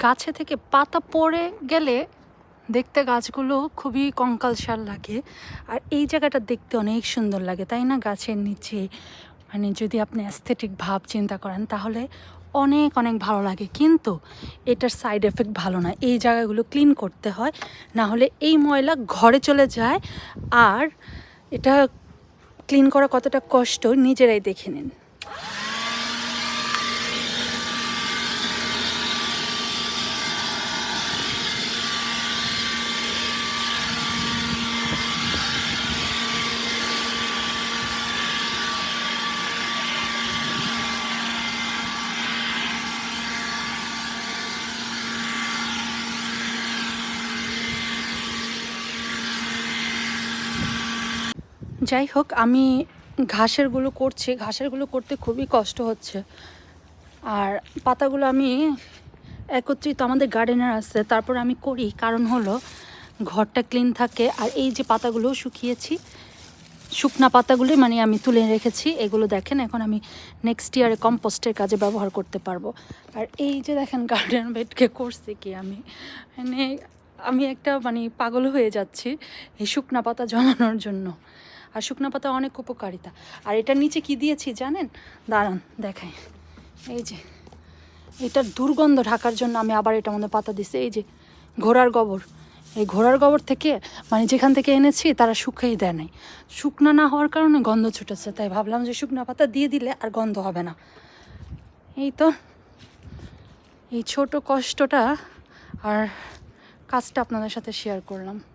গাছে থেকে পাতা পড়ে গেলে দেখতে গাছগুলো খুবই কঙ্কালসার লাগে। আর এই জায়গাটা দেখতে অনেক সুন্দর লাগে, তাই না? গাছের নিচে মানে যদি আপনি অ্যাস্থেটিক ভাব চিন্তা করেন তাহলে অনেক অনেক ভালো লাগে। কিন্তু এটার সাইড এফেক্ট ভালো না, এই জায়গাগুলো ক্লিন করতে হয়, না হলে এই ময়লা ঘরে চলে যায়। আর এটা ক্লিন করা কতটা কষ্ট নিজেরাই দেখে নিন। যাই হোক, আমি ঘাসেরগুলো করছি, ঘাসেরগুলো করতে খুবই কষ্ট হচ্ছে। আর পাতাগুলো আমি একত্রিত আমাদের গার্ডেনার আছে, তারপর আমি করি, কারণ হলো ঘরটা ক্লিন থাকে। আর এই যে পাতাগুলো শুকিয়েছি, শুকনা পাতাগুলি মানে আমি তুলে রেখেছি, এগুলো দেখেন এখন আমি নেক্সট ইয়ারে কম্পোস্টের কাজে ব্যবহার করতে পারবো। আর এই যে দেখেন গার্ডেন বেডকে করছি কি আমি, মানে আমি একটা মানে পাগল হয়ে যাচ্ছি এই শুকনা পাতা জমানোর জন্য। আর শুকনা পাতা অনেক উপকারিতা। আর এটার নিচে কি দিয়েছি জানেন? দাঁড়ান দেখাই। এই যে এটার দুর্গন্ধ ঢাকার জন্য আমি আবার এটার মধ্যে পাতা দিছি। এই যে ঘোড়ার গোবর, এই ঘোড়ার গোবর থেকে মানে যেখান থেকে এনেছি তারা শুকিয়ে দেয় নাই, শুকনা না হওয়ার কারণে গন্ধ ছুটেছে, তাই ভাবলাম যে শুকনা পাতা দিয়ে দিলে আর গন্ধ হবে না। এই তো এই ছোট কষ্টটা আর কাজটা আপনাদের সাথে শেয়ার করলাম।